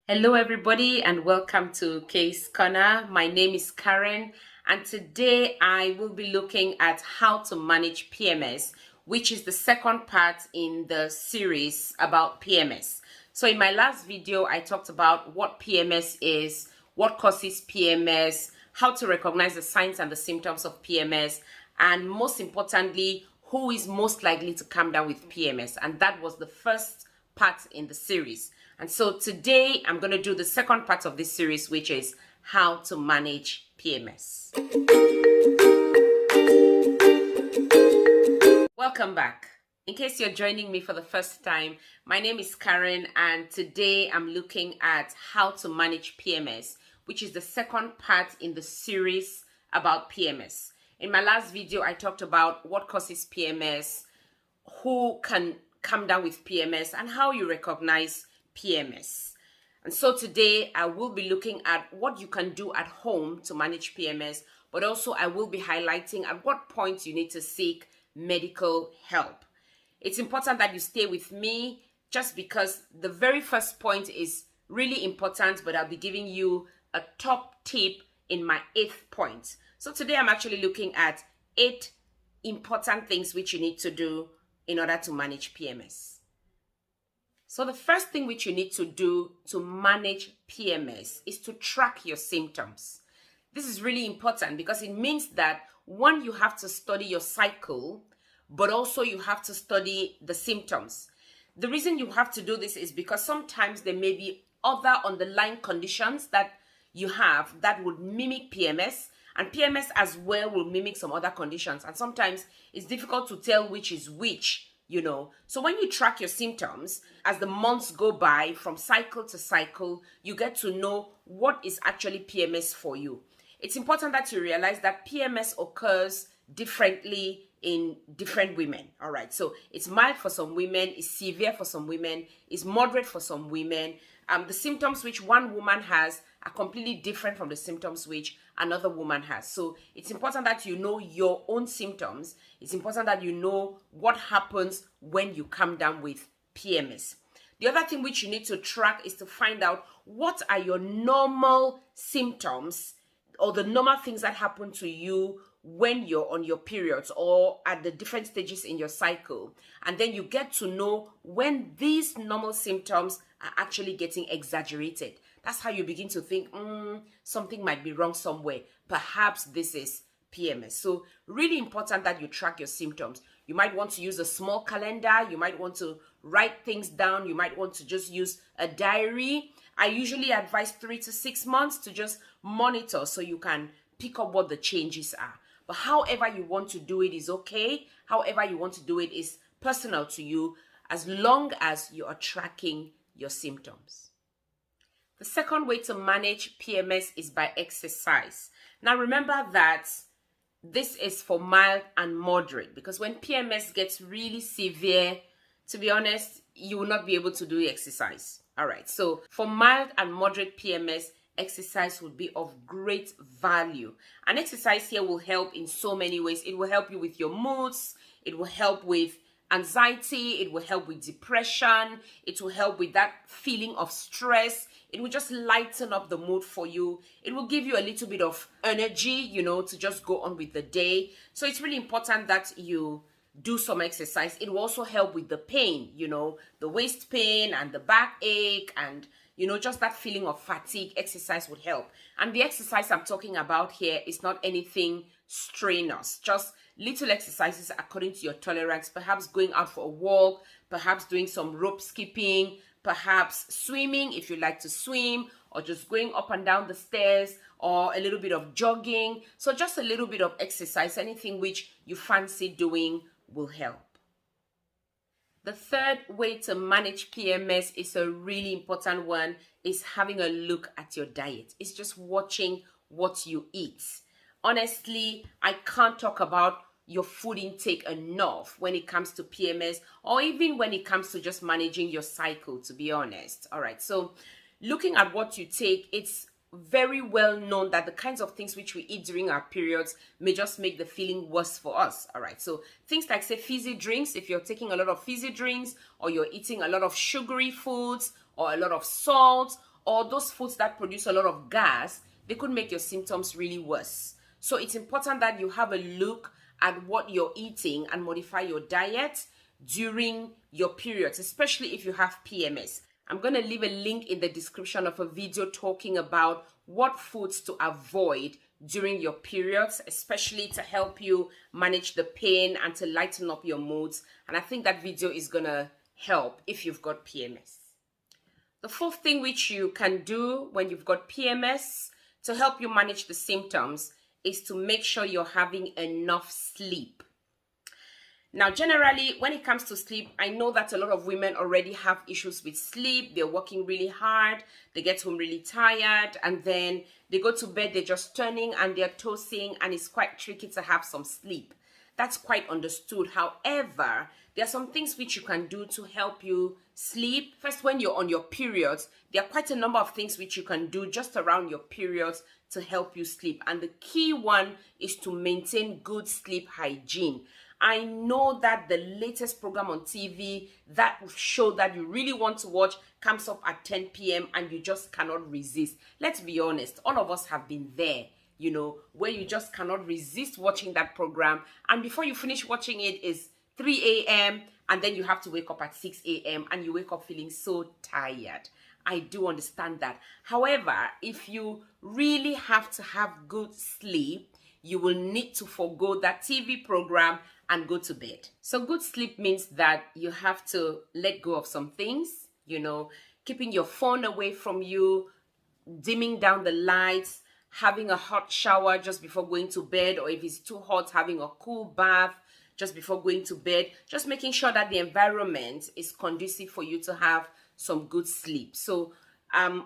Hello, everybody, and welcome to Case Corner. My name is Karen, and today I will be looking at how to manage PMS, which is the second part in the series about PMS. So in my last video, I talked about what PMS is, what causes PMS, how to recognize the signs and the symptoms of PMS, and most importantly, who is most likely to come down with PMS. And that was the first part in the series. And so today I'm going to do the second part of this series, which is how to manage PMS. Welcome back. In case you're joining me for the first time, my name is Karen, and today I'm looking at how to manage PMS, which is the second part in the series about PMS. In my last video, I talked about what causes PMS, who can come down with PMS, and how you recognize PMS. And so today I will be looking at what you can do at home to manage PMS, but also I will be highlighting at what point you need to seek medical help. It's important that you stay with me just because the very first point is really important, but I'll be giving you a top tip in my 8th point. So today I'm actually looking at 8 important things which you need to do in order to manage PMS. So the first thing which you need to do to manage PMS is to track your symptoms. This is really important because it means that, one, you have to study your cycle, but also you have to study the symptoms. The reason you have to do this is because sometimes there may be other underlying conditions that you have that would mimic PMS, and PMS as well will mimic some other conditions. And sometimes it's difficult to tell which is which. So when you track your symptoms, as the months go by from cycle to cycle, you get to know what is actually PMS for you. It's important that you realize that PMS occurs differently in different women. All right. So it's mild for some women, it's severe for some women, it's moderate for some women. The symptoms which one woman has are completely different from the symptoms which another woman has. So it's important that you know your own symptoms. It's important that you know what happens when you come down with PMS. The other thing which you need to track is to find out what are your normal symptoms or the normal things that happen to you when you're on your periods or at the different stages in your cycle. And then you get to know when these normal symptoms are actually getting exaggerated. That's how you begin to think, something might be wrong somewhere. Perhaps this is PMS. So really important that you track your symptoms. You might want to use a small calendar. You might want to write things down. You might want to just use a diary. I usually advise 3 to 6 months to just monitor so you can pick up what the changes are. But however you want to do it is okay. However you want to do it is personal to you, as long as you are tracking your symptoms. The second way to manage PMS is by exercise. Now remember that this is for mild and moderate, because when PMS gets really severe, to be honest, you will not be able to do exercise. All right, so for mild and moderate PMS, exercise would be of great value. And exercise here will help in so many ways. It will help you with your moods. It will help with anxiety. It will help with depression. It will help with that feeling of stress. It will just lighten up the mood for you. It will give you a little bit of energy, to just go on with the day. So it's really important that you do some exercise. It will also help with the pain, the waist pain and the backache and just that feeling of fatigue. Exercise would help. And the exercise I'm talking about here is not anything strenuous, just little exercises according to your tolerance, perhaps going out for a walk, perhaps doing some rope skipping, perhaps swimming if you like to swim, or just going up and down the stairs, or a little bit of jogging. So just a little bit of exercise, anything which you fancy doing will help. The third way to manage PMS is a really important one, is having a look at your diet. It's just watching what you eat. Honestly, I can't talk about your food intake enough when it comes to PMS, or even when it comes to just managing your cycle, to be honest. All right, so looking at what you take, it's very well known that the kinds of things which we eat during our periods may just make the feeling worse for us. All right, so things like, say, fizzy drinks. If you're taking a lot of fizzy drinks, or you're eating a lot of sugary foods, or a lot of salt, or those foods that produce a lot of gas, they could make your symptoms really worse. So it's important that you have a look at what you're eating and modify your diet during your periods, especially if you have PMS. I'm going to leave a link in the description of a video talking about what foods to avoid during your periods, especially to help you manage the pain and to lighten up your moods. And I think that video is going to help if you've got PMS. The fourth thing which you can do when you've got PMS to help you manage the symptoms is to make sure you're having enough sleep. Now, generally, when it comes to sleep, I know that a lot of women already have issues with sleep. They're working really hard, they get home really tired, and then they go to bed, they're just turning and they're tossing, and it's quite tricky to have some sleep. That's quite understood. However, there are some things which you can do to help you sleep. First, when you're on your periods, there are quite a number of things which you can do just around your periods to help you sleep. And the key one is to maintain good sleep hygiene. I know that the latest program on TV, that show that you really want to watch, comes up at 10 p.m. and you just cannot resist. Let's be honest, all of us have been there, you know, where you just cannot resist watching that program. And before you finish watching it is 3 a.m. and then you have to wake up at 6 a.m. and you wake up feeling so tired. I do understand that. However, if you really have to have good sleep, you will need to forgo that TV program and go to bed. So good sleep means that you have to let go of some things, you know, keeping your phone away from you, dimming down the lights, having a hot shower just before going to bed, or if it's too hot, having a cool bath just before going to bed, just making sure that the environment is conducive for you to have some good sleep. So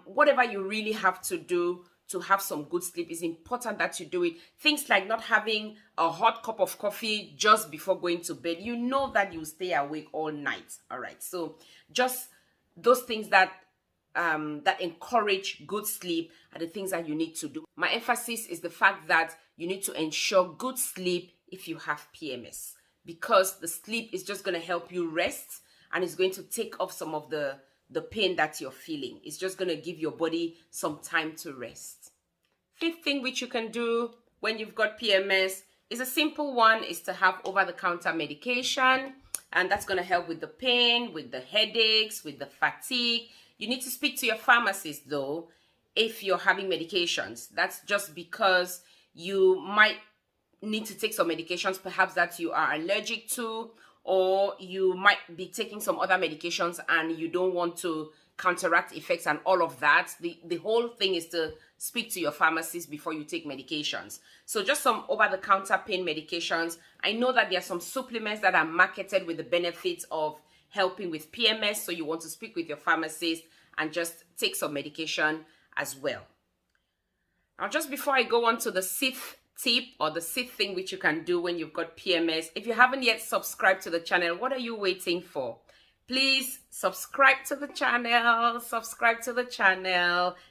whatever you really have to do to have some good sleep, is important that you do it. Things like not having a hot cup of coffee just before going to bed. You know that you stay awake all night. All right. So just those things that that encourage good sleep are the things that you need to do. My emphasis is the fact that you need to ensure good sleep if you have PMS, because the sleep is just going to help you rest, and it's going to take off some of the pain that you're feeling. It's just going to give your body some time to rest. Fifth thing which you can do when you've got PMS is a simple one, is to have over-the-counter medication. And that's going to help with the pain, with the headaches, with the fatigue. You need to speak to your pharmacist though, if you're having medications. That's just because you might need to take some medications perhaps that you are allergic to, or you might be taking some other medications and you don't want to counteract effects and all of that. The whole thing is to speak to your pharmacist before you take medications. So just some over-the-counter pain medications. I know that there are some supplements that are marketed with the benefits of helping with PMS, so you want to speak with your pharmacist and just take some medication as well. Now, just before I go on to the sixth tip, or the sixth thing which you can do when you've got PMS, if you haven't yet subscribed to the channel, what are you waiting for? Please subscribe to the channel,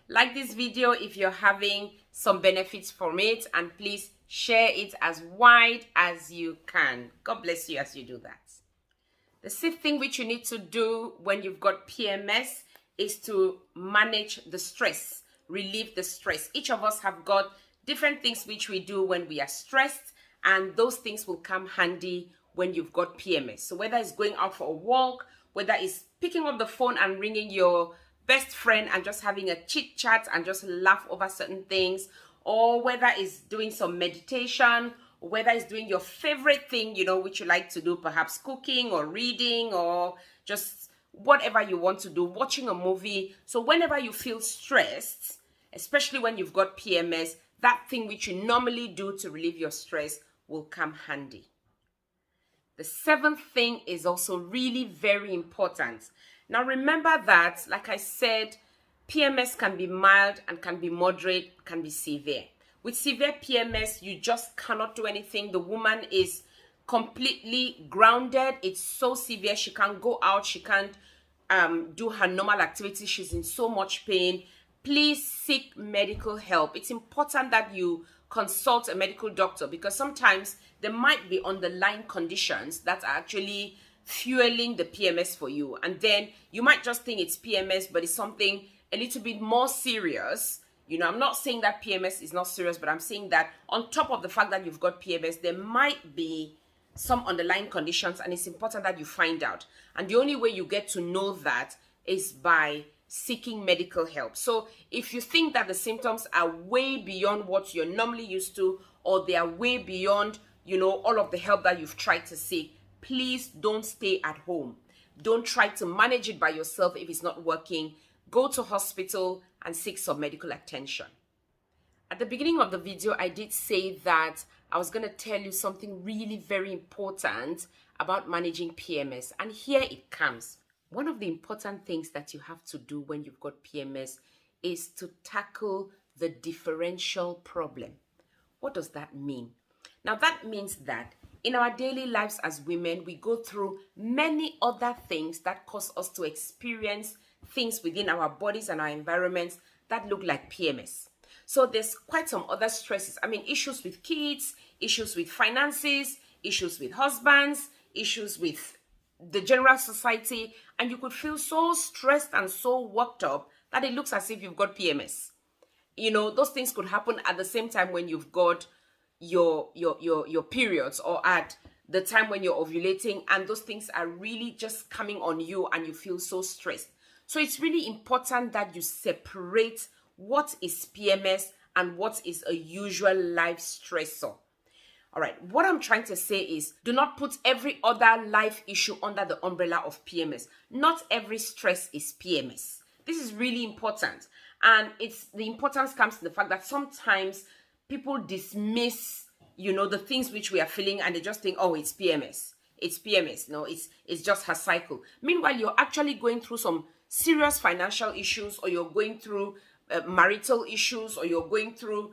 like this video if you're having some benefits from it, and please share it as wide as you can. God bless you as you do that. The sixth thing which you need to do when you've got PMS is to manage the stress, relieve the stress. Each of us have got different things which we do when we are stressed, and those things will come handy when you've got PMS. So whether it's going out for a walk, whether it's picking up the phone and ringing your best friend and just having a chit chat and just laugh over certain things, or whether it's doing some meditation, or whether it's doing your favorite thing, you know, which you like to do, perhaps cooking or reading, or just whatever you want to do, watching a movie. So whenever you feel stressed, especially when you've got PMS, that thing which you normally do to relieve your stress will come handy. The seventh thing is also really very important. Now remember that, like I said, PMS can be mild and can be moderate, can be severe. With severe PMS, you just cannot do anything. The woman is completely grounded. It's so severe, she can't go out, she can't do her normal activities. She's in so much pain. Please seek medical help. It's important that you consult a medical doctor, because sometimes there might be underlying conditions that are actually fueling the PMS for you. And then you might just think it's PMS, but it's something a little bit more serious, I'm not saying that PMS is not serious, but I'm saying that on top of the fact that you've got PMS, there might be some underlying conditions, and it's important that you find out. And the only way you get to know that is by seeking medical help. So if you think that the symptoms are way beyond what you're normally used to, or they are way beyond, all of the help that you've tried to seek, please don't stay at home. Don't try to manage it by yourself if it's not working. Go to hospital and seek some medical attention. At the beginning of the video, I did say that I was going to tell you something really very important about managing PMS. And here it comes. One of the important things that you have to do when you've got PMS is to tackle the differential problem. What does that mean? Now, that means that in our daily lives as women, we go through many other things that cause us to experience things within our bodies and our environments that look like PMS. So there's quite some other stresses. Issues with kids, issues with finances, issues with husbands, issues with the general society, and you could feel so stressed and so worked up that it looks as if you've got PMS. Those things could happen at the same time when you've got your periods, or at the time when you're ovulating, and those things are really just coming on you and you feel so stressed. So it's really important that you separate what is PMS and what is a usual life stressor. All right, what I'm trying to say is, do not put every other life issue under the umbrella of PMS. Not every stress is PMS. This is really important. And the importance comes to the fact that sometimes people dismiss, the things which we are feeling, and they just think, oh, it's PMS. It's PMS. No, it's just her cycle. Meanwhile, you're actually going through some serious financial issues, or you're going through marital issues, or you're going through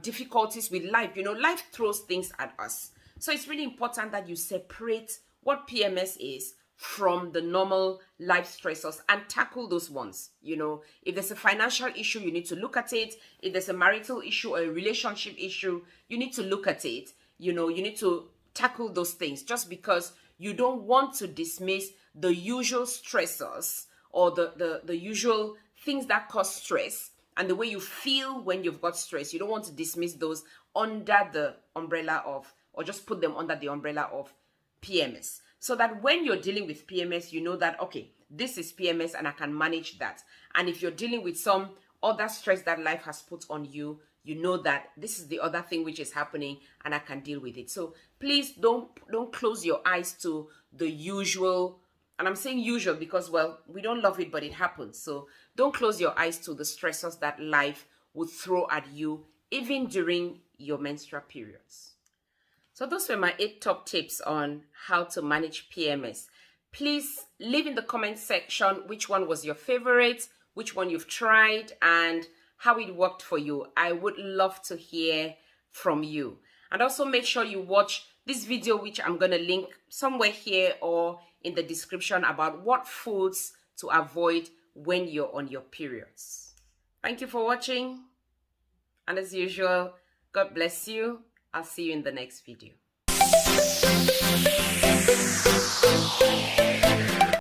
difficulties with life. Life throws things at us. So it's really important that you separate what PMS is from the normal life stressors and tackle those ones. If there's a financial issue, you need to look at it. If there's a marital issue or a relationship issue, you need to look at it. You need to tackle those things, just because you don't want to dismiss the usual stressors or the usual things that cause stress and the way you feel when you've got stress. You don't want to dismiss those under the umbrella of, or just put them under the umbrella of PMS. So that when you're dealing with PMS, you know that, okay, this is PMS and I can manage that. And if you're dealing with some other stress that life has put on you, you know that this is the other thing which is happening and I can deal with it. So please don't close your eyes to the usual. And I'm saying usual because, well, we don't love it, but it happens. So don't close your eyes to the stressors that life would throw at you, even during your menstrual periods. So those were my 8 top tips on how to manage PMS. Please leave in the comment section which one was your favorite, which one you've tried, and how it worked for you. I would love to hear from you. And also make sure you watch this video, which I'm going to link somewhere here or in the description, about what foods to avoid when you're on your periods. Thank you for watching. And as usual, God bless you. I'll see you in the next video.